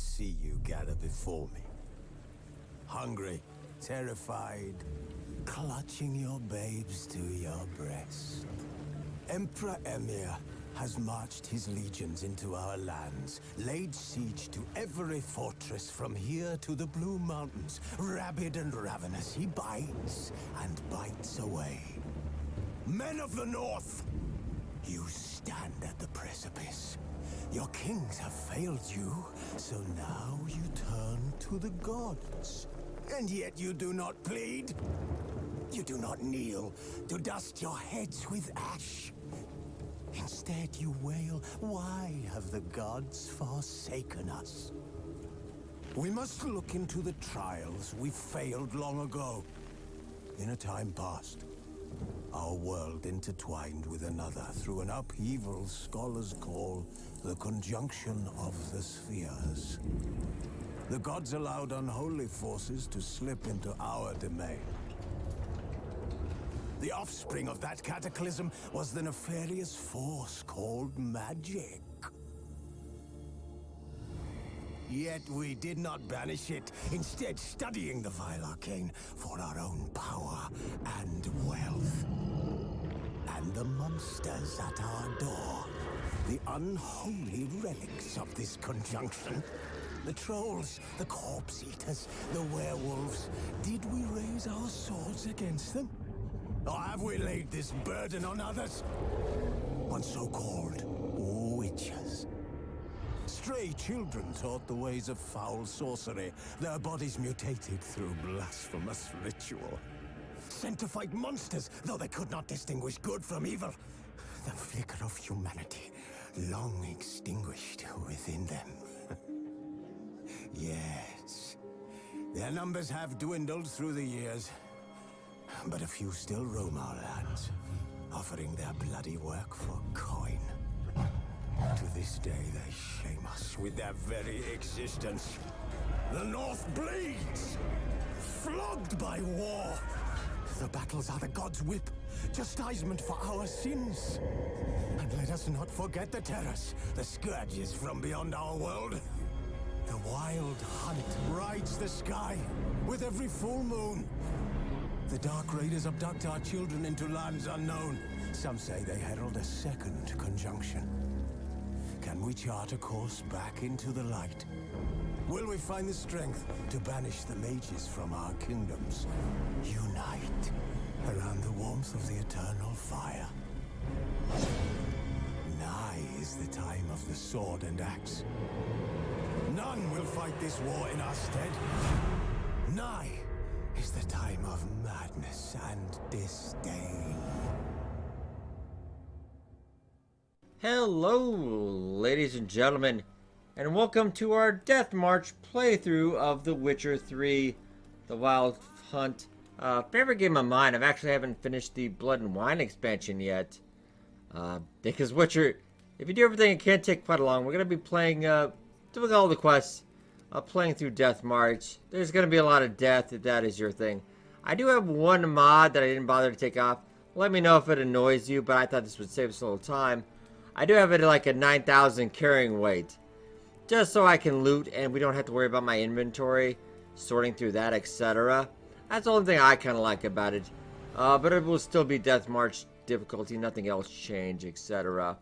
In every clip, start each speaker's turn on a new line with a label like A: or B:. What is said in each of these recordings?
A: see you gather before me. Hungry, terrified, clutching your babes to your breast. Emperor Emir has marched his legions into our lands, laid siege to every fortress from here to the Blue Mountains. Rabid and ravenous, he bites and bites away. Men of the North, you stand at the precipice. Your kings have failed you, so now you turn to the gods. And yet you do not plead. You do not kneel to dust your heads with ash. Instead you wail, why have the gods forsaken us? We must look into the trials we failed long ago. In a time past, our world intertwined with another through an upheaval scholars call the conjunction of the spheres. The gods allowed unholy forces to slip into our domain. The offspring of that cataclysm was the nefarious force called magic. Yet we did not banish it, instead studying the vile arcane for our own power and wealth. And the monsters at our door, the unholy relics of this conjunction. The trolls, the corpse eaters, the werewolves. Did we raise our swords against them? Or have we laid this burden on others? On so-called witches. Stray children taught the ways of foul sorcery, their bodies mutated through blasphemous ritual. Sent to fight monsters, though they could not distinguish good from evil. The flicker of humanity, long extinguished within them. Yes, their numbers have dwindled through the years. But a few still roam our lands, offering their bloody work for coin. To this day, they shame us with their very existence. The North bleeds, flogged by war. The battles are the gods' whip, chastisement for our sins. And let us not forget the terrors, the scourges from beyond our world. The wild hunt rides the sky with every full moon. The Dark Raiders abduct our children into lands unknown. Some say they herald a second conjunction. Can we chart a course back into the light? Will we find the strength to banish the mages from our kingdoms? Unite around the warmth of the eternal fire. Nigh is the time of the sword and axe. None will fight this war in our stead. Nigh is the time of madness and disdain.
B: Hello, ladies and gentlemen, and welcome to our Death March playthrough of The Witcher 3, The Wild Hunt. Favorite game of mine. I actually haven't finished the Blood and Wine expansion yet. Because Witcher, if you do everything, it can take quite long. We're going to be playing, doing all the quests, playing through Death March. There's going to be a lot of death if that is your thing. I do have one mod that I didn't bother to take off. Let me know if it annoys you, but I thought this would save us a little time. I do have it at like a 9,000 carrying weight. Just so I can loot and we don't have to worry about my inventory, sorting through that, etc. That's the only thing I kind of like about it. But it will still be Death March difficulty, nothing else change, etc.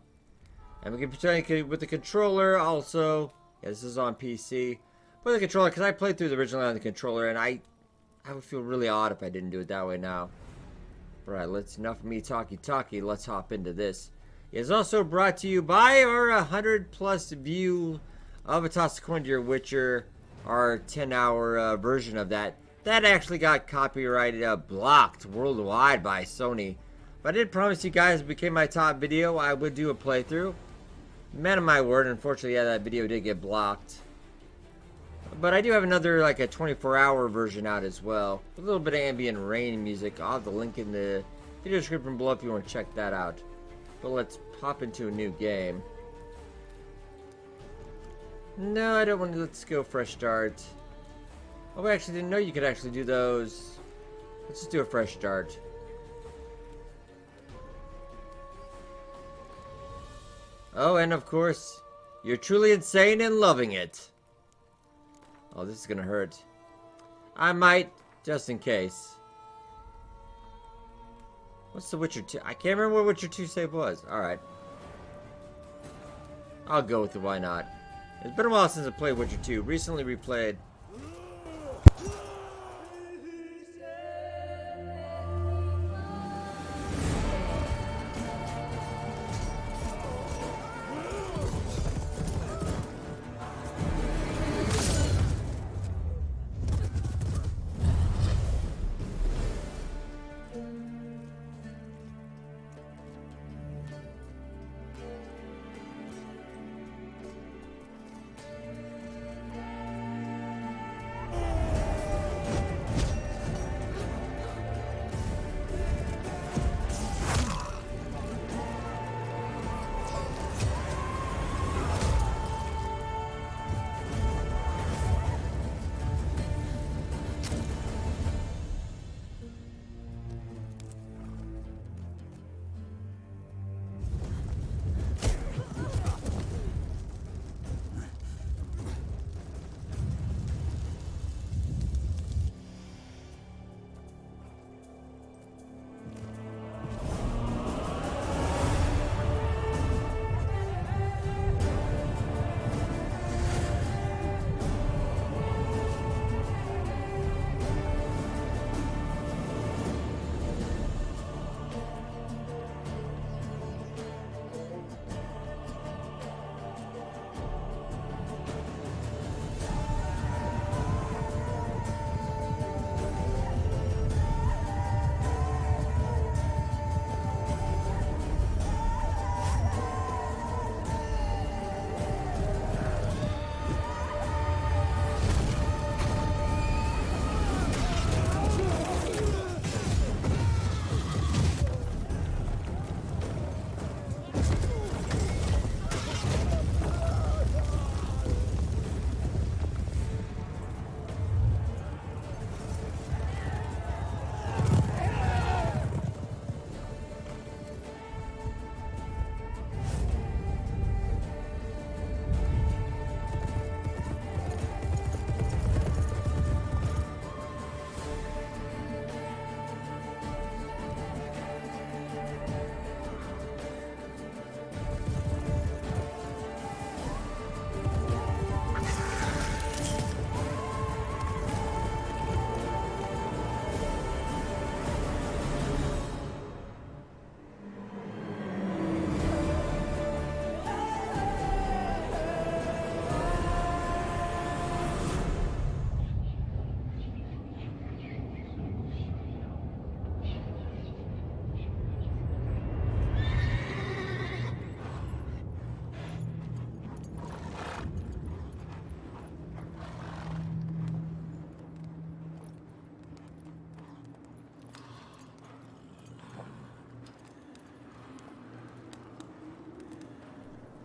B: And we can play with the controller also. Yeah, this is on PC. With the controller, because I played through the original on the controller, and I would feel really odd if I didn't do it that way now. Alright, enough of me talky, let's hop into this. It's also brought to you by our 100+ view of A Toss a Coin to Your Witcher, our 10-hour version of that. That actually got copyrighted, blocked worldwide by Sony. But I did promise you guys, if it became my top video, I would do a playthrough. Man of my word, unfortunately, yeah, that video did get blocked. But I do have another, like a 24-hour version out as well. A little bit of ambient rain music. I'll have the link in the video description below if you want to check that out. But let's hop into a new game. No, I don't want to. Let's go fresh start. Oh, I actually didn't know you could actually do those. Let's just do a fresh start. Oh, and of course, you're truly insane and loving it. Oh, this is gonna hurt. I might, just in case. What's the Witcher 2? I can't remember what Witcher 2 save was. Alright. I'll go with it, why not? It's been a while since I played Witcher 2. Recently replayed.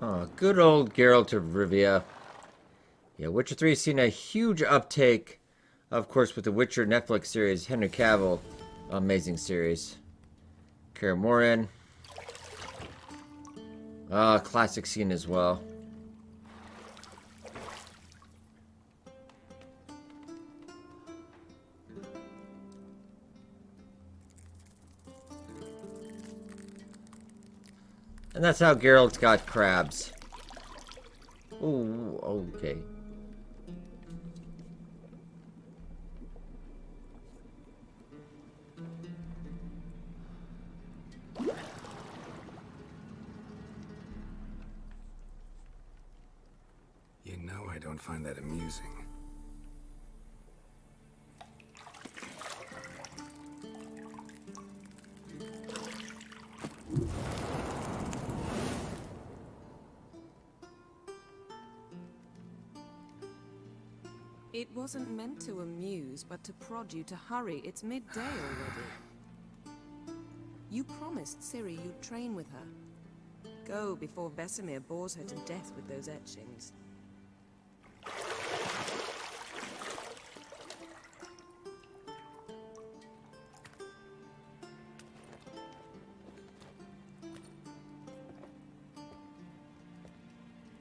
B: Oh, good old Geralt of Rivia. Yeah, Witcher 3 has seen a huge uptake, of course, with the Witcher Netflix series, Henry Cavill. Amazing series. Kaer Morhen. Classic scene as well. And that's how Geralt got crabs. Ooh, okay.
C: You know I don't find that amusing.
D: It wasn't meant to amuse, but to prod you to hurry. It's midday already. You promised Ciri you'd train with her. Go before Vesemir bores her to death with those etchings.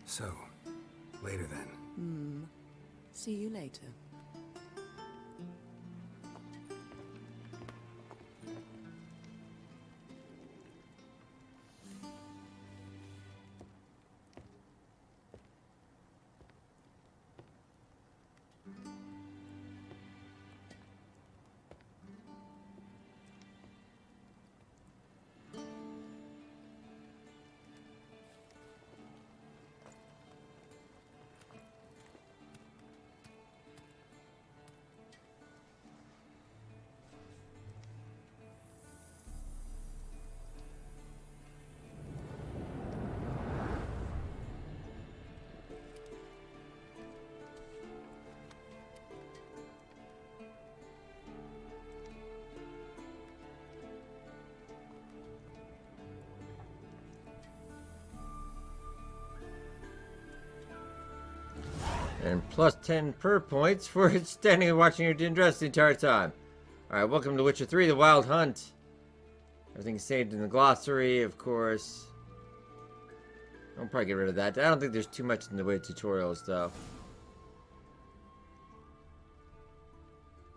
C: So, later then.
D: See you later.
B: And plus 10 per points for standing and watching your dress the entire time. Alright, welcome to Witcher 3, The Wild Hunt. Everything's saved in the glossary, of course. I'll probably get rid of that. I don't think there's too much in the way of tutorials, though.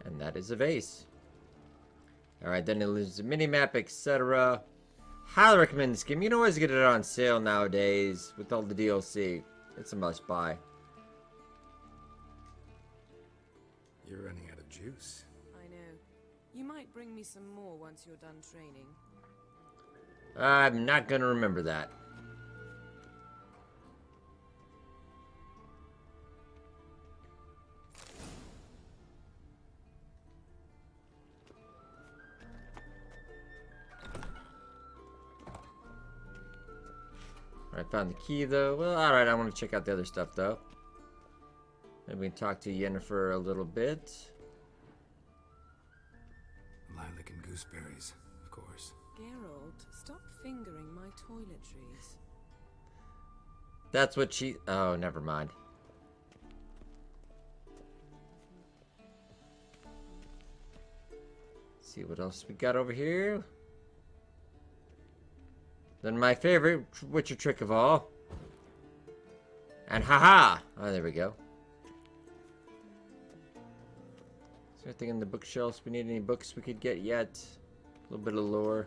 B: And that is a vase. Alright, then there's a mini-map, etc. Highly recommend this game. You can always get it on sale nowadays with all the DLC. It's a must-buy.
C: You're running out of juice.
D: I know. You might bring me some more once you're done training.
B: I'm not gonna remember that. I found the key though. Well, alright, I want to check out the other stuff though. Maybe we can talk to Yennefer a little bit.
C: Lilac and gooseberries, of course.
D: Geralt, stop fingering my toiletries.
B: That's what she... Oh, never mind. Let's see what else we got over here. Then my favorite Witcher trick of all. And haha! Oh, there we go. Is there anything in the bookshelves? We need any books we could get yet? A little bit of lore.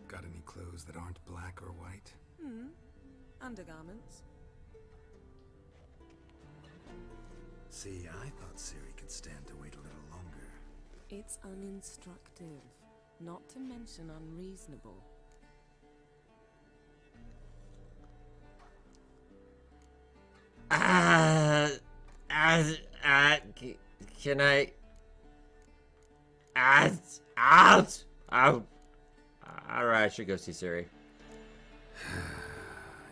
C: Got any clothes that aren't black or white?
D: Undergarments.
C: See, I thought Ciri could stand to wait a little longer.
D: It's uninstructive, not to mention unreasonable.
B: Can I? Out! Out! Alright, I should go see Ciri.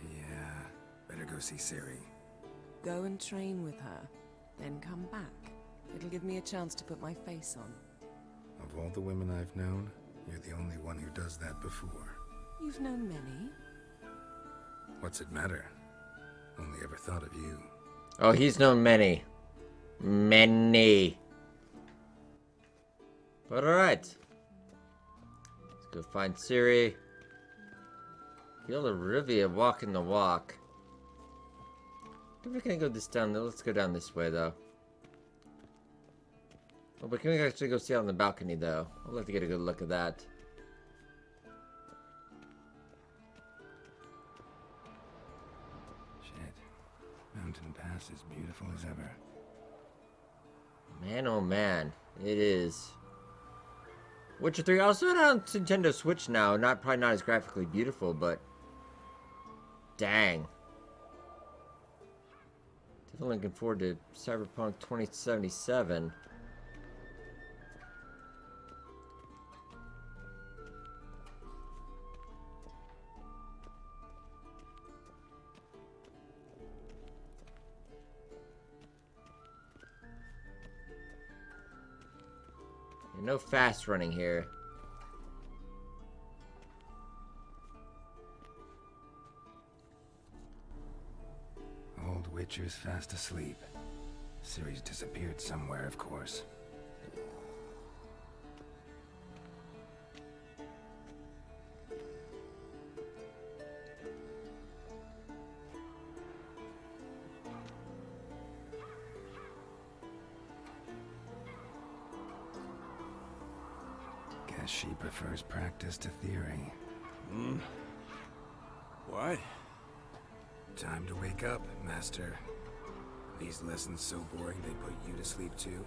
C: Yeah, better go see Ciri.
D: Go and train with her, then come back. It'll give me a chance to put my face on.
C: Of all the women I've known, you're the only one who does that before.
D: You've known many.
C: What's it matter? Only ever thought of you.
B: Oh, he's known many. Many. But alright. Let's go find Ciri. Geralt of Rivia walking the walk. We're gonna go this down. Let's go down this way though. Oh, but can we actually go see out on the balcony though? I'd like to get a good look at that.
C: Shit. Mountain Pass is beautiful as ever.
B: Man, oh man, it is. Witcher 3 also on Nintendo Switch now. Probably not as graphically beautiful, but dang. Definitely looking forward to Cyberpunk 2077. No fast running here.
C: Old Witcher's fast asleep. Ciri's disappeared somewhere, of course. She prefers practice to theory.
E: What?
C: Time to wake up, Master. These lessons so boring they put you to sleep too?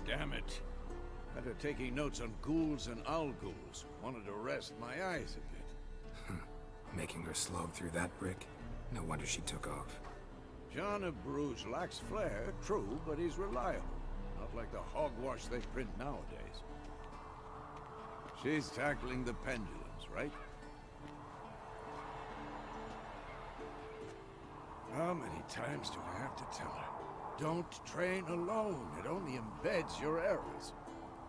E: Damn it. Had her taking notes on ghouls and owl-ghouls. Wanted to rest my eyes a bit.
C: Making her slog through that brick? No wonder she took off.
E: John of Bruges lacks flair, true, but he's reliable. Not like the hogwash they print nowadays. She's tackling the pendulums, right? How many times do I have to tell her? Don't train alone. It only embeds your errors.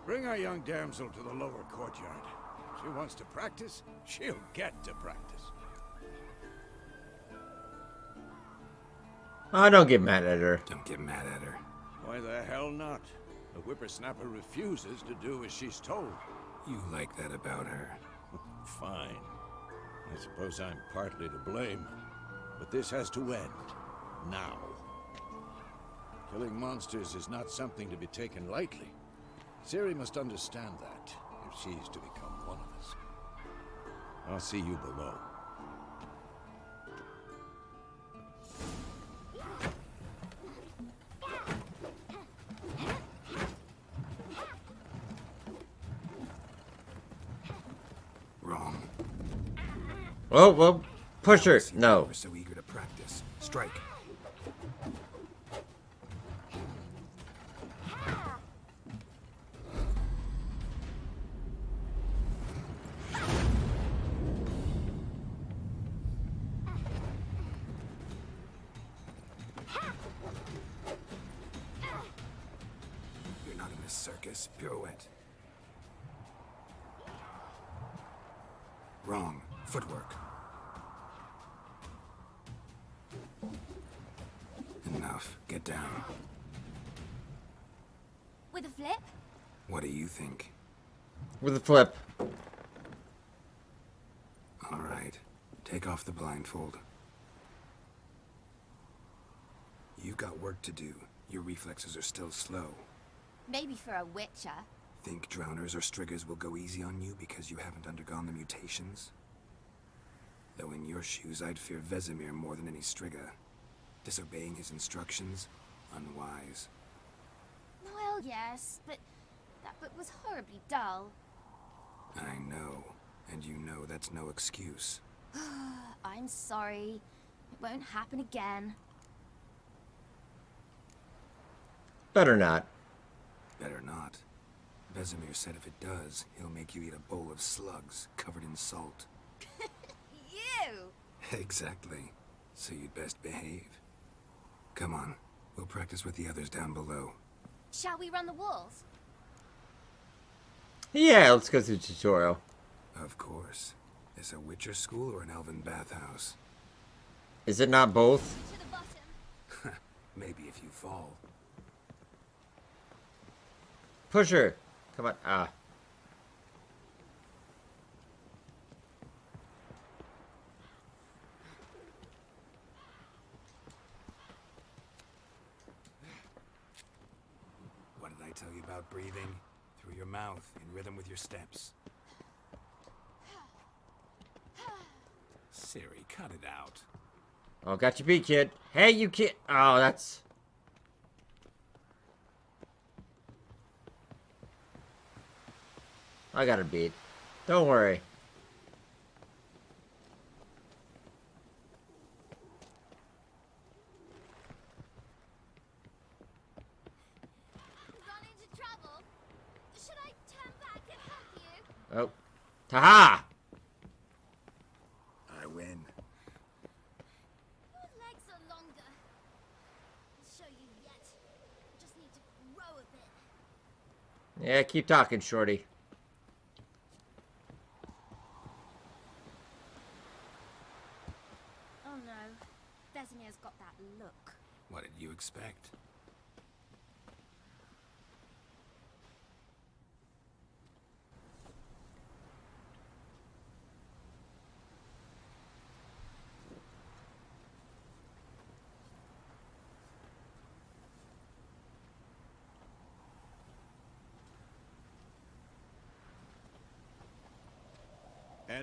E: Bring our young damsel to the lower courtyard. She wants to practice, she'll get to practice.
B: Oh, don't get mad at her.
C: Don't get mad at her.
E: Why the hell not? The whippersnapper refuses to do as she's told.
C: You like that about her.
E: Fine. I suppose I'm partly to blame. But this has to end. Now. Killing monsters is not something to be taken lightly. Ciri must understand that, if she's to become one of us. I'll see you below.
C: Wrong.
B: Oh, well, push her.
C: See,
B: No.
C: we're so eager to practice. Strike. You're not in a circus. Pirouette. Wrong. Footwork. Enough. Get down.
F: With a flip?
C: What do you think?
B: With a flip.
C: All right. Take off the blindfold. You've got work to do. Your reflexes are still slow.
F: Maybe for a witcher.
C: Think drowners or striggers will go easy on you because you haven't undergone the mutations? Though in your shoes, I'd fear Vesemir more than any strigger. Disobeying his instructions? Unwise.
F: Well, yes, but that book was horribly dull.
C: I know. And you know that's no excuse.
F: I'm sorry. It won't happen again.
B: Better not.
C: Better not. Vesemir said if it does, he'll make you eat a bowl of slugs covered in salt.
F: You!
C: Exactly. So you'd best behave. Come on. We'll practice with the others down below.
F: Shall we run the walls?
B: Yeah, let's go through the tutorial.
C: Of course. Is a Witcher school or an elven bathhouse?
B: Is it not both?
F: To the bottom.
C: Maybe if you fall.
B: Push her. Come on. Ah.
C: What did I tell you about breathing? Through your mouth, in rhythm with your steps. Ciri, cut it out.
B: Oh, got you beat, kid. Hey, you kid. Oh, that's... I got her beat. Don't worry.
F: Run into trouble? Should I turn back and help you?
B: Oh. Ta-ha!
C: I win.
F: Your legs are longer. I'll show you yet. Just need to grow a bit.
B: Yeah, keep talking, shorty.
F: Oh no. Vesemir's got that look.
C: What did you expect?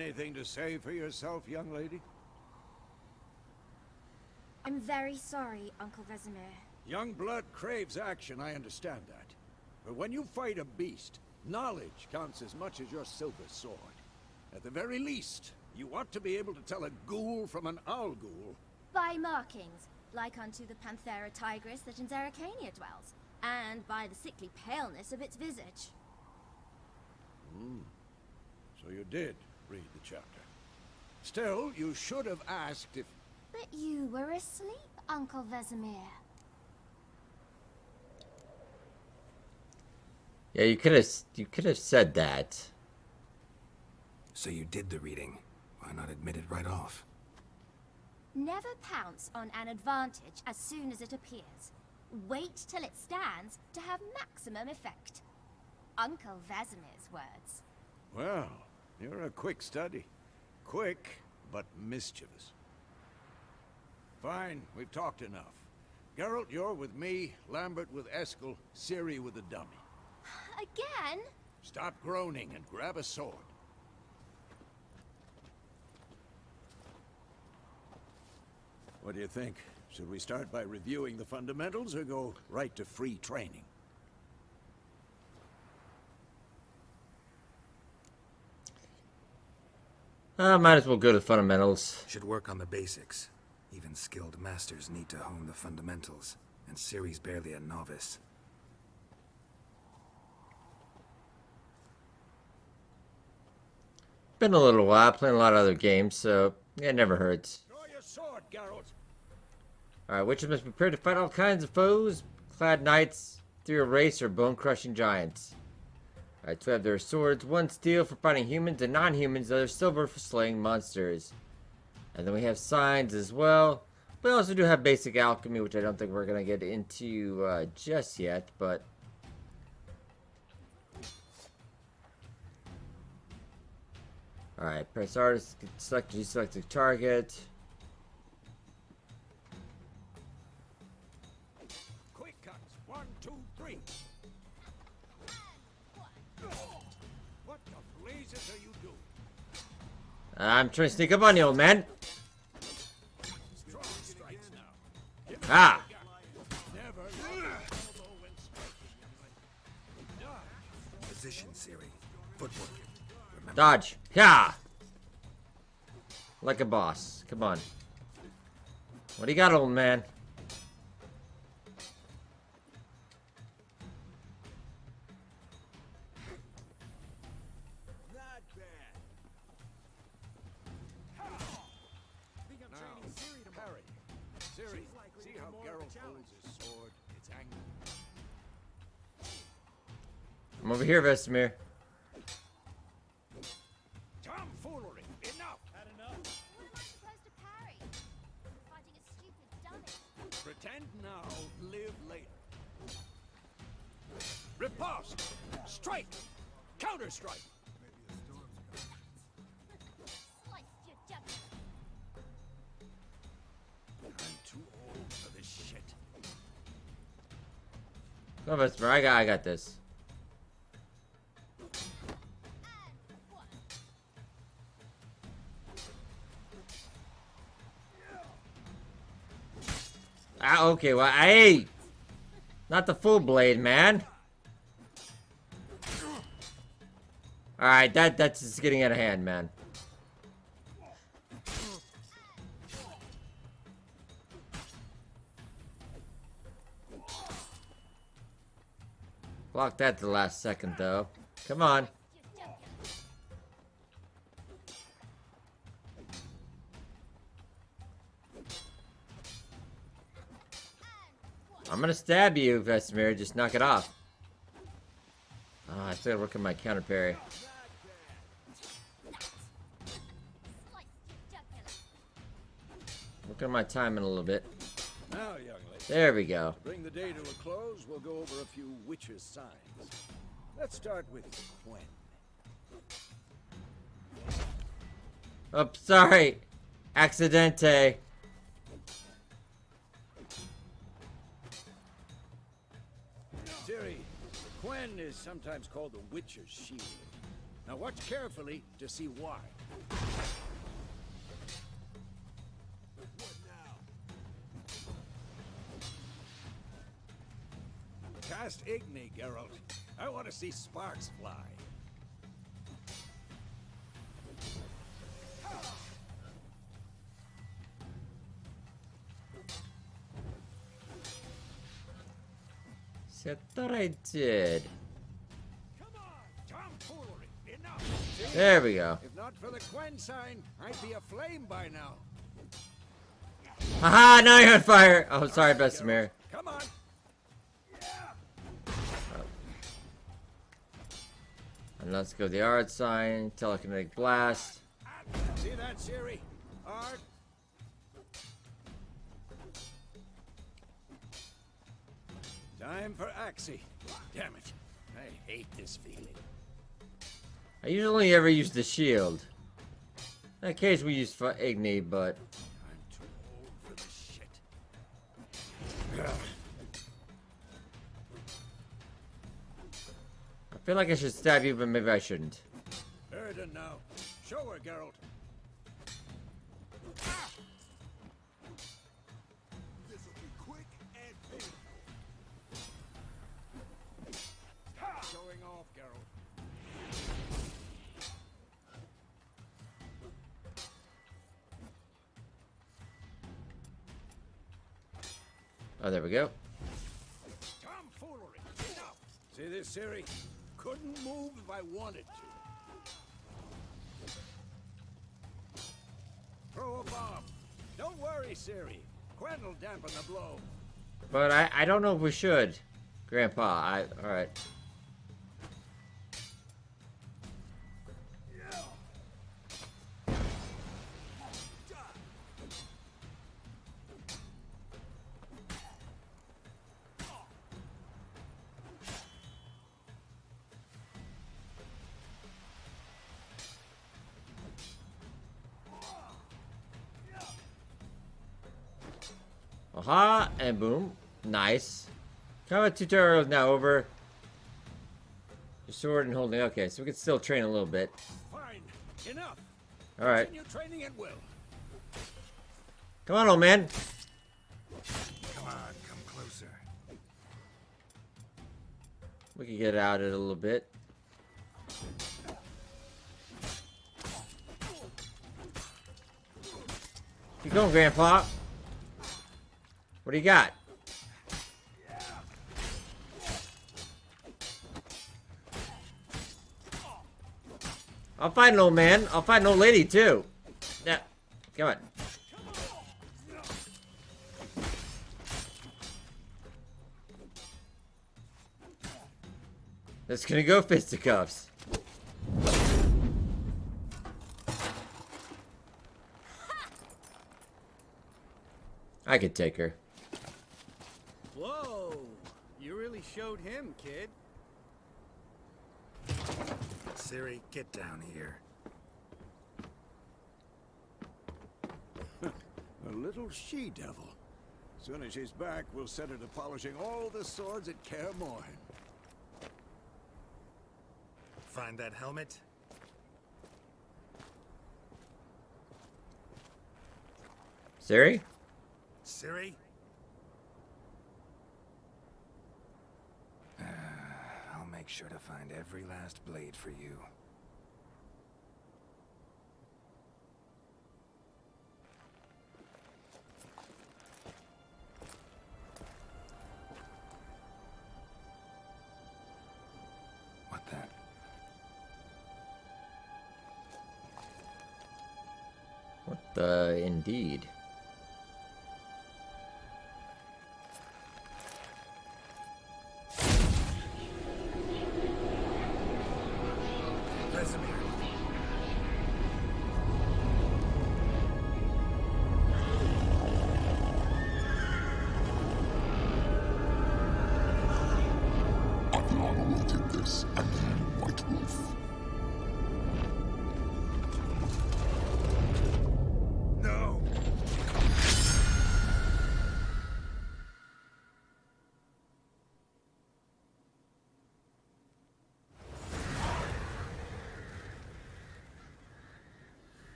E: Anything to say for yourself, young lady?
F: I'm very sorry, Uncle Vesemir.
E: Young blood craves action, I understand that. But when you fight a beast, knowledge counts as much as your silver sword. At the very least, you ought to be able to tell a ghoul from an owl ghoul.
F: By markings, like unto the Panthera tigris that in Zerrikania dwells, and by the sickly paleness of its visage.
E: So you did read the chapter. Still, you should have asked if...
F: But you were asleep, Uncle Vesemir.
B: Yeah, you could have said that.
C: So you did the reading. Why not admit it right off?
F: Never pounce on an advantage as soon as it appears. Wait till it stands to have maximum effect. Uncle Vesemir's words.
E: Well, you're a quick study. Quick, but mischievous. Fine, we've talked enough. Geralt, you're with me, Lambert with Eskel, Ciri with the dummy.
F: Again?
E: Stop groaning and grab a sword. What do you think? Should we start by reviewing the fundamentals or go right to free training?
B: Might as well go to fundamentals.
C: Should work on the basics. Even skilled masters need to hone the fundamentals, and Ciri's barely a novice.
B: Been a little while, playing a lot of other games, so yeah, it never hurts.
E: Draw your sword, Geralt.
B: Alright, witches must be prepared to fight all kinds of foes, clad knights, through a race, or bone-crushing giants. Alright, 2 have their swords, 1 steel for fighting humans and non-humans, the other silver for slaying monsters. And then we have signs as well. We also do have basic alchemy, which I don't think we're going to get into just yet, but... Alright, press R to select the target.
E: Quick cuts. 1, 2, 3. What the blazes are you doing?
B: I'm trying to sneak up on you, old man.
E: Strong strikes now. Give it
B: Ah!
E: a go. Never let elbow when striking. Dodge.
C: Position, Ciri. Footwork. Remember,
B: Dodge. Yeah. Like a boss. Come on. What do you got, old man?
E: Now, parry. Ciri, see how Geralt holds his sword? It's angry.
B: I'm over here, Vesemir.
E: Tomfoolery! Enough! Had enough?
F: What am I supposed to parry? I'm fighting a stupid dummy.
E: Pretend now, live later. Riposte! Strike! Counter-strike!
F: Slice your jugular.
E: I'm too old for this shit.
B: No, Vesemir, I got this. Ah, okay, well, hey! Not the full blade, man. Alright, that's just getting out of hand, man. Block that the last second, though. Come on. I'm gonna stab you, Vesemir. Just knock it off. Oh, I still gotta work on my counter parry.
F: Slice your jugular.
B: Work on my timing a little bit.
E: Now, young lady,
B: There we go.
E: to bring the day to a close, we'll go over a few witches' signs. Let's start with Quen.
B: Oh, sorry. Accidente.
E: Ciri, Quen is sometimes called the Witcher's Shield. Now watch carefully to see why. past Igni, Geralt. I want to see sparks fly.
B: See, I thought I did.
E: Come on, tomfoolery. Enough. See?
B: There we go.
E: If not for the Quen sign, I'd be aflame by now.
B: Haha, now you're on fire. Oh, sorry, Vesemir.
E: Come on.
B: And let's go the art sign, telekinetic blast.
E: See that, Ciri? Art. Time for Axie. Damn it. I hate this feeling.
B: I usually ever use the shield. In that case, we use Igni, but
E: I'm too old for this shit.
B: I feel like I should stab you, but maybe I shouldn't.
E: Erden now. Show her, Geralt.
A: This'll be quick and painful.
E: Showing off, Geralt.
B: Oh, there we go.
E: Tomfoolery. Enough. See this, Ciri? Couldn't move if I wanted to. Throw a bomb. Don't worry, Ciri. Quen will dampen the blow.
B: But I don't know if we should. Grandpa, alright. Aha, and boom. Nice. Combat tutorial is now over. Your sword and holding. Okay, so we can still train a little bit.
E: Fine. Enough.
B: Alright.
E: Continue training at will.
B: Come on, old man.
C: Come on, come closer.
B: We can get out it a little bit. Keep going, Grandpa. What do you got? I'll fight an old man. I'll fight an old lady, too. Yeah. Come on. That's gonna go fisticuffs. I could take her.
G: Whoa! You really showed him, kid.
C: Ciri, get down here.
E: A little she-devil. Soon as she's back, we'll set her to polishing all the swords at Kaer Morhen.
C: Find that helmet?
B: Siri?
C: Ciri? I'll make sure to find every last blade for you. What then?
B: What the indeed?
C: Vesemir.
H: Adriana will take this, and you, White Wolf.
C: No!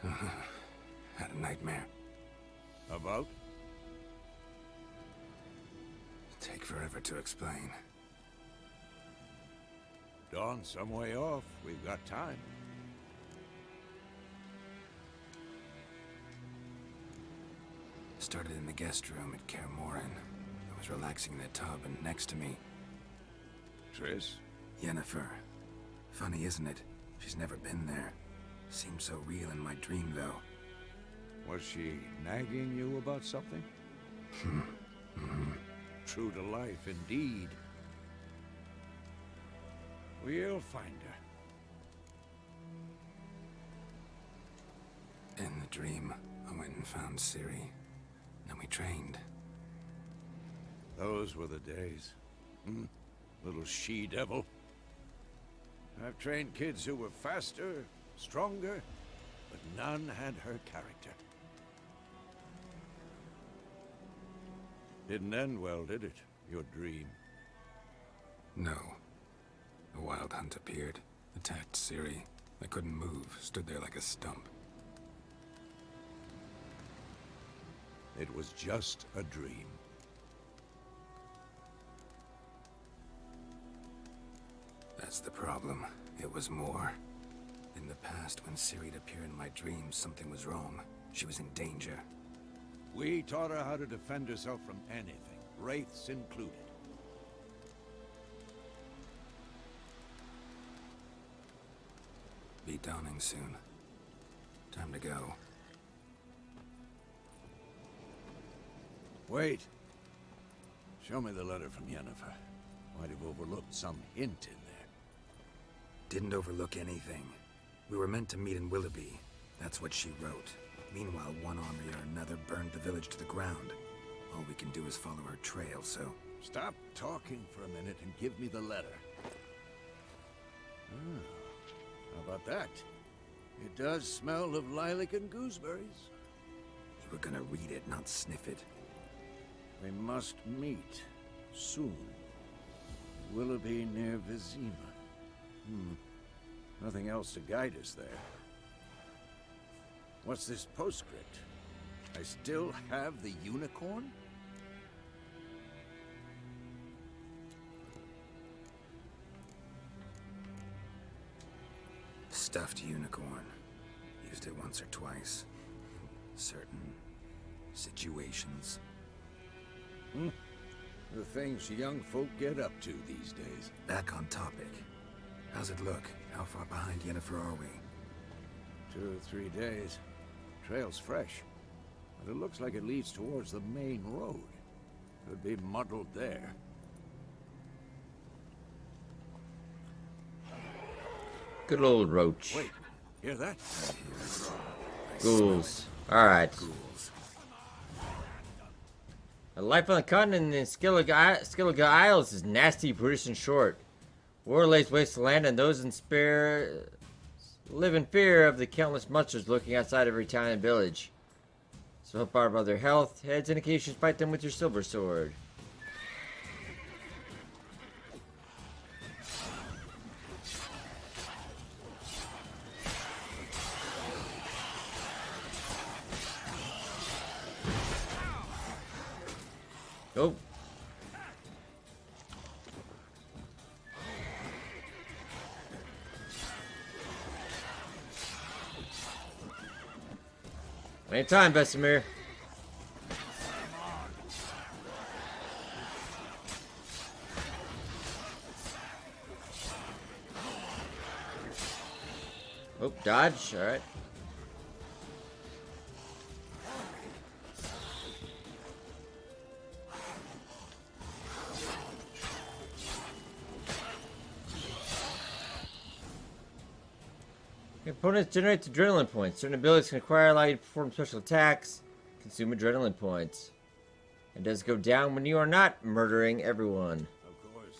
C: Had a nightmare.
E: About?
C: Take forever to explain.
E: Dawn's some way off. We've got time.
C: Started in the guest room at Kaer Morhen. I was relaxing in a tub, and next to me,
E: Triss?
C: Yennefer. Funny, isn't it? She's never been there. Seemed so real in my dream, though.
E: Was she nagging you about something? True to life, indeed. We'll find her.
C: In the dream, I went and found Ciri. Then we trained.
E: Those were the days. Little she-devil. I've trained kids who were faster, stronger, but none had her character. Didn't end well, did it? Your dream?
C: No. A wild hunt appeared, attacked Ciri. I couldn't move, stood there like a stump.
E: It was just a dream.
C: That's the problem. It was more. In the past, when Ciri'd appear in my dreams, something was wrong. She was in danger.
E: We taught her how to defend herself from anything, wraiths included.
C: Be dawning soon. Time to go.
E: Wait. Show me the letter from Yennefer. Might have overlooked some hint in there.
C: Didn't overlook anything. We were meant to meet in Willoughby. That's what she wrote. Meanwhile, one army or another burned the village to the ground. All we can do is follow her trail, so...
E: Stop talking for a minute and give me the letter. How about that? It does smell of lilac and gooseberries.
C: You were gonna read it, not sniff it.
E: We must meet soon. Willoughby near Vizima. Nothing else to guide us there. What's this postscript? I still have the unicorn?
C: Stuffed unicorn. Used it once or twice. Certain situations.
E: The things young folk get up to these days.
C: Back on topic. How's it look? How far behind Yennefer are we?
E: 2 or 3 days. Trail's fresh, but it looks like it leads towards the main road. Could be muddled there.
B: Good old Roach.
E: Wait, hear that?
B: Ghouls. Alright.
C: Ghouls.
B: A life on the continent in Skellige Isles is nasty, brutish, and short. War lays waste the land, and those in spare live in fear of the countless monsters lurking outside every town and village. So help out about their health, heads, and occasions fight them with your silver sword. Oh. Anytime, Vesemir. Oh, dodge. All right. Opponents generate adrenaline points. Certain abilities can allow you to perform special attacks, consume adrenaline points. It does go down when you are not murdering everyone.
E: Of course.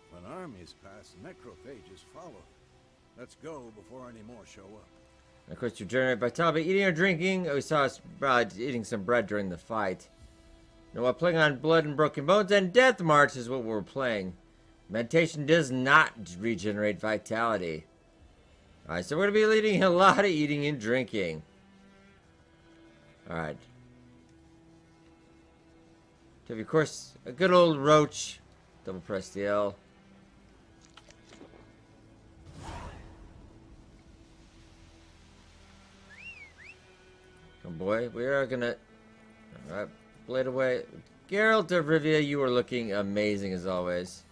E: When armies pass, necrophages follow. Let's go before any more show up.
B: And of course, you generate vitality by eating or drinking. Oh, we saw us eating some bread during the fight. Now, while playing on Blood and Broken Bones and Death March is what we're playing. Meditation does not regenerate vitality. Alright, so we're going to be leading a lot of eating and drinking. Alright. So, of course, a good old roach. Double press the L. Oh boy, we are gonna... Alright, blade away. Geralt of Rivia, you are looking amazing as always.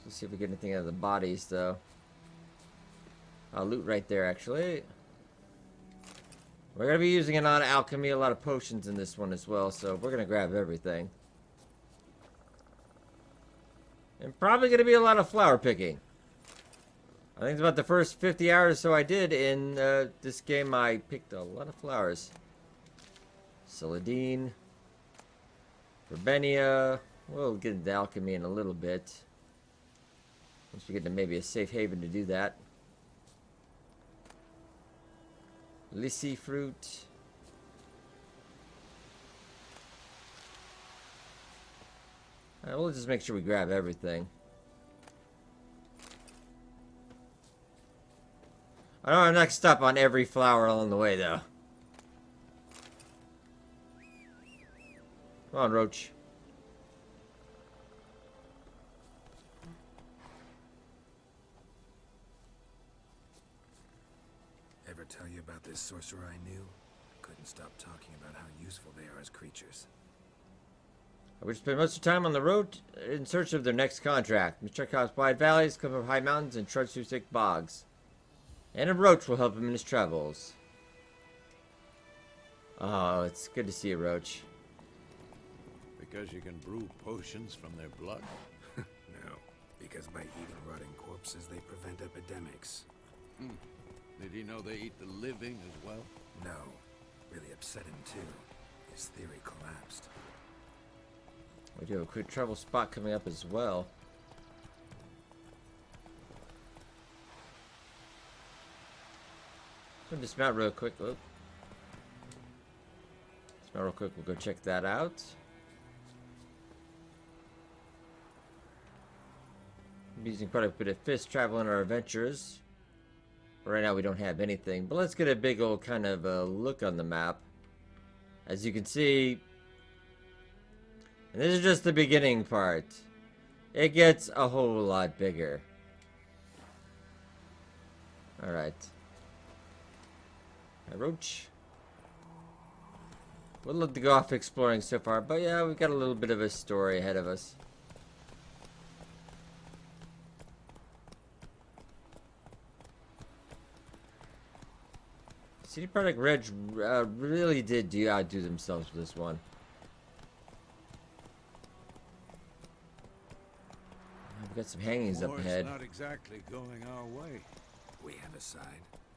B: Let's see if we get anything out of the bodies, though. Loot right there, actually. We're going to be using a lot of alchemy, a lot of potions in this one as well, so we're going to grab everything. And probably going to be a lot of flower picking. I think it's about the first 50 hours or so I did in this game. I picked a lot of flowers. Celadine. Verbenia. We'll get into alchemy in a little bit. Once we get to maybe a safe haven to do that. Lissy fruit. Alright, we'll just make sure we grab everything. I know I'm not stop on every flower along the way, though. Come on, Roach.
C: Ever tell you about this sorcerer I knew? Couldn't stop talking about how useful they are as creatures.
B: I would spend most of the time on the road in search of their next contract. We check out wide valleys, climb up high mountains, and trudge through thick bogs. And a roach will help him in his travels. Oh, it's good to see a roach.
E: Because you can brew potions from their blood?
C: No, because by eating rotting corpses, they prevent epidemics.
E: Did he know they eat the living as well?
C: No, really upset him too. His theory collapsed.
B: We do have a quick travel spot coming up as well. So dismount real quick. Oh. Dismount real quick. We'll go check that out. I'm using quite a bit of fist travel in our adventures. But right now we don't have anything. But let's get a big old kind of look on the map. As you can see, and this is just the beginning part. It gets a whole lot bigger. Alright. Roach. We'd love to go off exploring so far, but yeah, we've got a little bit of a story ahead of us. CD Projekt Red really did outdo themselves with this one. We've got some hangings up ahead.
E: War's not exactly going our way.
C: We have a side.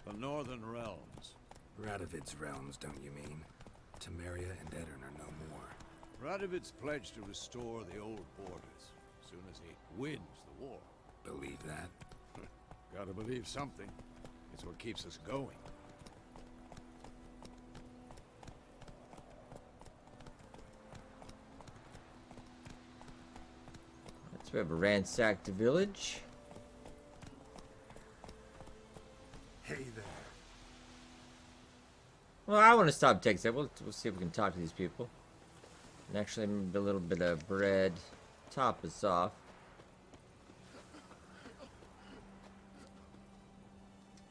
E: The Northern Realms.
C: Radovid's realms, don't you mean? Temeria and Edirn are no more.
E: Radovid's pledged to restore the old borders as soon as he wins the war.
C: Believe that?
E: Gotta believe something. It's what keeps us going.
B: So we have a ransacked village.
C: Hey there.
B: Well, I want to stop take a second. We'll see if we can talk to these people. And actually, maybe a little bit of bread. Top us off.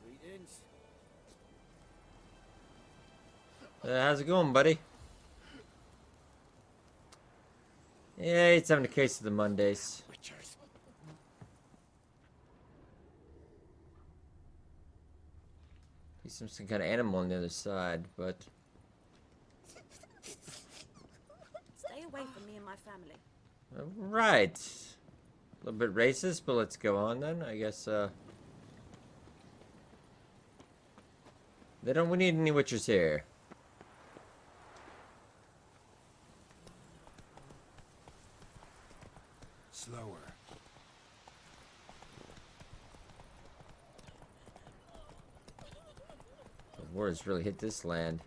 G: Greetings.
B: How's it going, buddy? Yeah, it's having a case of the Mondays.
G: Witchers.
B: He's some kind of animal on the other side, but...
I: Stay away from me and my family.
B: Right. A little bit racist, but let's go on then. I guess, we need any witchers here.
C: Slower.
B: The war has really hit this land.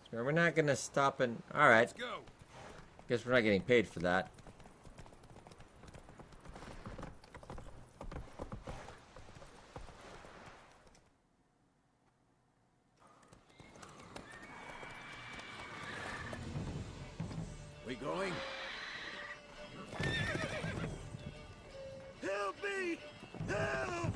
B: So we're not gonna stop and... Alright.
C: Go.
B: Guess we're not getting paid for that.
E: We going?
G: Help me! Help!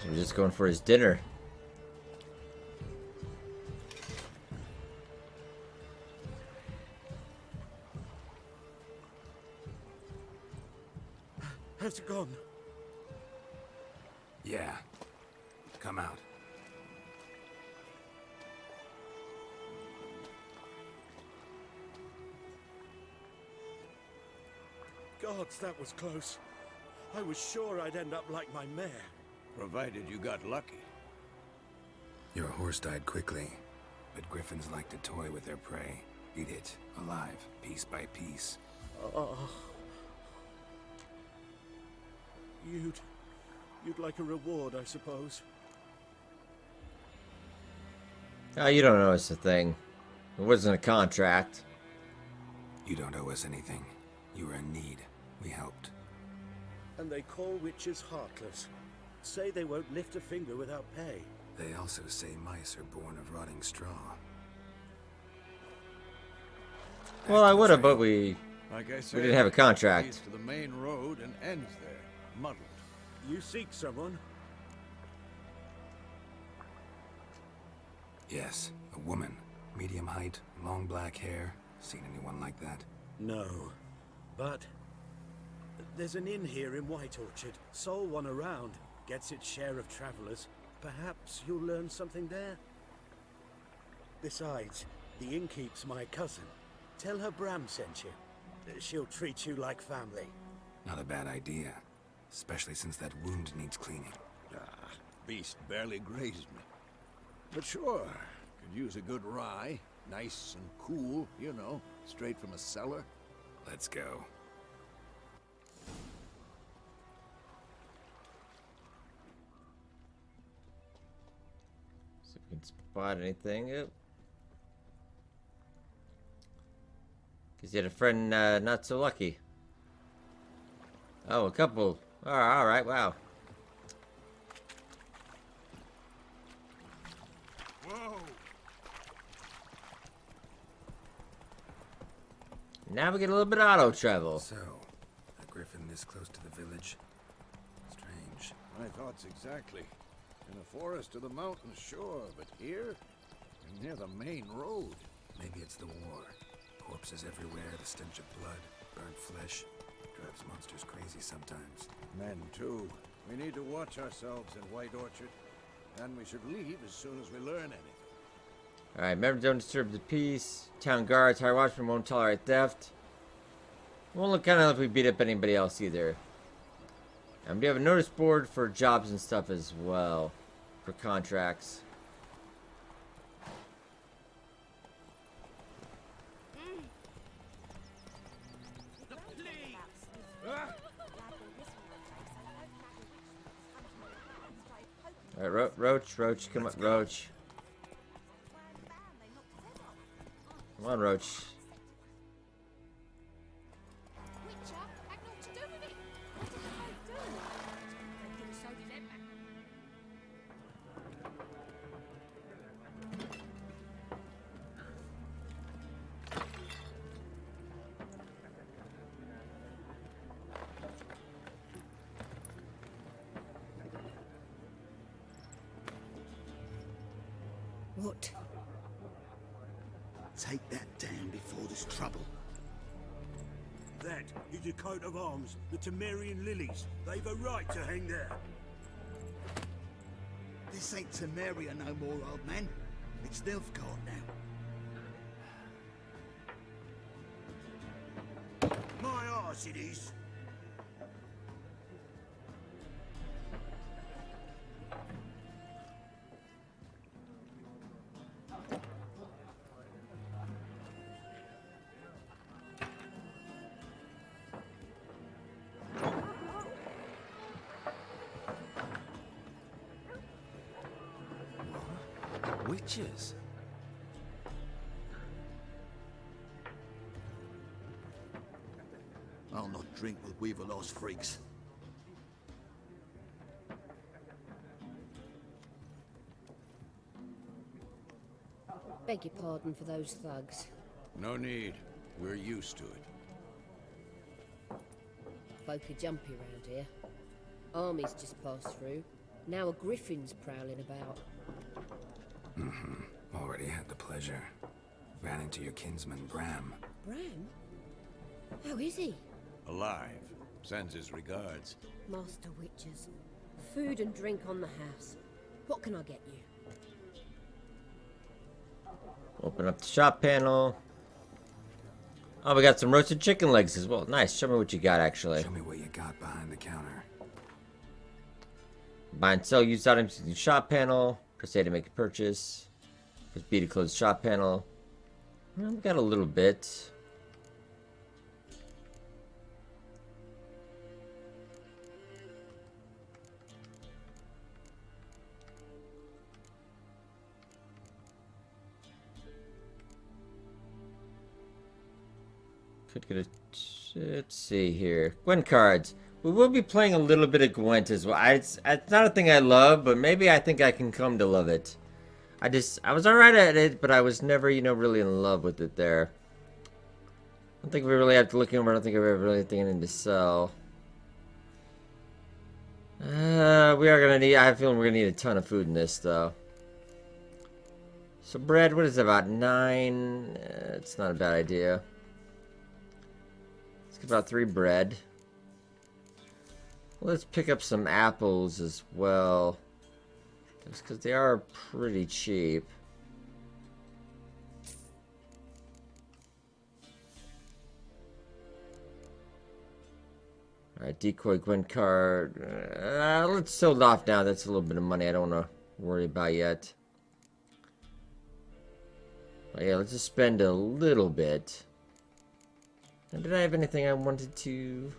B: So we're just going for his dinner.
G: Has it gone?
C: Yeah. Come out.
G: Gods, that was close. I was sure I'd end up like my mare.
E: Provided you got lucky.
C: Your horse died quickly, but griffins like to toy with their prey. Eat it, alive, piece by piece.
G: Oh. You'd like a reward, I suppose.
B: Oh, you don't know it's a thing. It wasn't a contract.
C: You don't owe us anything. You were in need. We helped.
G: And they call witches heartless. Say they won't lift a finger without pay.
C: They also say mice are born of rotting straw.
B: Well, I would have, but we
E: Like I said,
B: didn't have a contract.
E: leads to the main road and ends there, muddled.
G: You seek someone?
C: Yes, a woman. Medium height, long black hair. Seen anyone like that?
G: No. But there's an inn here in White Orchard. Sole one around. Gets its share of travelers. Perhaps you'll learn something there? Besides, the innkeep's my cousin. Tell her Bram sent you. She'll treat you like family.
C: Not a bad idea. Especially since that wound needs cleaning.
E: Ah, beast barely grazed me. But sure, could use a good rye. Nice and cool, you know, straight from a cellar.
C: Let's go.
B: See if we can spot anything. Yep. Cause you had a friend not so lucky. Oh, a couple. Oh, all right, wow.
E: Whoa!
B: Now we get a little bit of auto travel.
C: So, a griffin this close to the village? Strange.
E: My thoughts exactly. In a forest or the mountains, sure, but here? And near the main road.
C: Maybe it's the war. Corpses everywhere, the stench of blood, burnt flesh. Drives monsters crazy sometimes.
E: Men, too. We need to watch ourselves in White Orchard. And we should leave as soon as we learn anything.
B: Alright, remember, don't disturb the peace. Town guards, high watchman won't tolerate theft. Won't look kind of like we beat up anybody else either. And we have a notice board for jobs and stuff as well. For contracts. Alright, Roach, come on, Roach. Come on, Roach.
F: Witcher had naught to do with it. What did they do? They could have showed his head back.
D: What?
G: Take that down before there's trouble. That is a coat of arms, the Temerian lilies. They've a right to hang there.
J: This ain't Temeria no more, old man. It's Nilfgaard now. My arse it is.
C: Witches?
J: I'll not drink with Weaverlaw's freaks.
K: Beg your pardon for those thugs.
E: No need. We're used to it.
K: Folk are jumpy round here. Armies just passed through. Now a griffin's prowling about.
C: Already had the pleasure. Ran into your kinsman, Bram.
K: Bram? How is he?
E: Alive. Sends his regards.
K: Master Witches. Food and drink on the house. What can I get you?
B: Open up the shop panel. Oh, we got some roasted chicken legs as well. Nice. Show me what you got, actually.
C: Show me what you got behind the counter.
B: Buy and sell used items in the shop panel. Press A to make a purchase. Press B to close the shop panel. Well, we got a little bit. Could get a... Let's see here. Gwent cards. We will be playing a little bit of Gwent as well. It's not a thing I love, but maybe I think I can come to love it. I was alright at it, but I was never, really in love with it there. I don't think we really have to look over. I don't think I've ever really thinking to sell. We are gonna need. I have a feeling we're gonna need a ton of food in this, though. So bread, what is it, about 9? It's not a bad idea. Let's get about 3 bread. Let's pick up some apples as well. Just because they are pretty cheap. Alright, decoy Gwent card. Let's hold off now. That's a little bit of money I don't want to worry about yet. But yeah, let's just spend a little bit. And did I have anything I wanted to...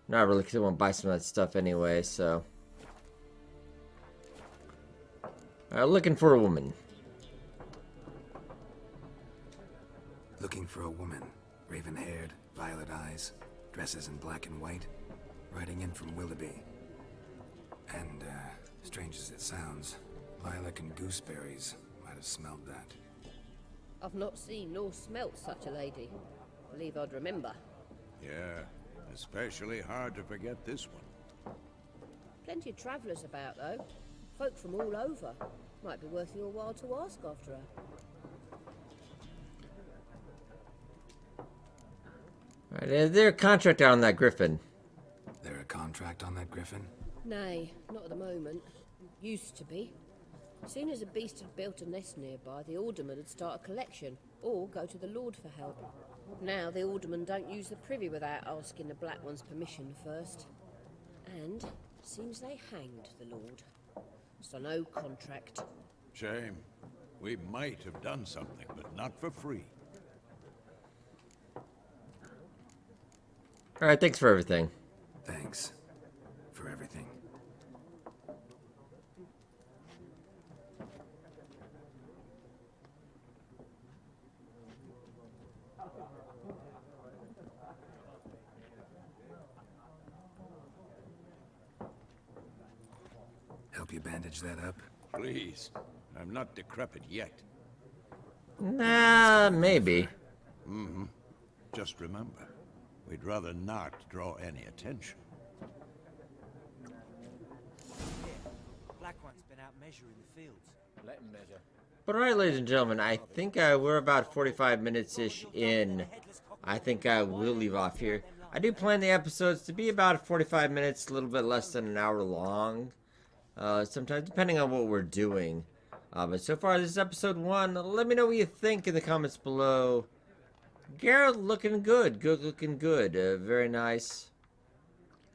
B: Not really, because I want to buy some of that stuff anyway, so... looking for a woman.
C: Looking for a woman. Raven-haired, violet eyes, dresses in black and white. Riding in from Willoughby. And, strange as it sounds, lilac and gooseberries might have smelled that.
K: I've not seen nor smelt such a lady. Believe I'd remember.
E: Yeah, especially hard to forget this one.
K: Plenty of travellers about, though. Folk from all over. Might be worth your while to ask after her.
B: Alright, is there a contract on that griffin?
C: There a contract on that griffin?
K: Nay, not at the moment. Used to be. Soon as a beast had built a nest nearby, the alderman would start a collection, or go to the Lord for help. Now the aldermen don't use the privy without asking the Black One's permission first. And seems they hanged the Lord. So no contract.
E: Shame. We might have done something, but not for free.
B: Alright, thanks for everything.
C: Thanks. For everything. Help you bandage that up?
E: Please. I'm not decrepit yet.
B: Nah, maybe.
E: Mm-hmm. Just remember, we'd rather not draw any attention.
L: Black One's been out measuring the fields.
M: Let him measure.
B: But alright, ladies and gentlemen, I think we're about 45 minutes-ish in. I think I will leave off here. I do plan the episodes to be about 45 minutes, a little bit less than an hour long. Sometimes, depending on what we're doing. But so far, this is episode 1. Let me know what you think in the comments below. Geralt looking good. Looking good. Very nice.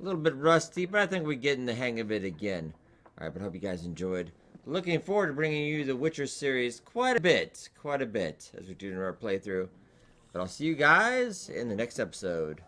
B: A little bit rusty, but I think we're getting the hang of it again. Alright, but I hope you guys enjoyed. Looking forward to bringing you the Witcher series quite a bit, as we do in our playthrough. But I'll see you guys in the next episode.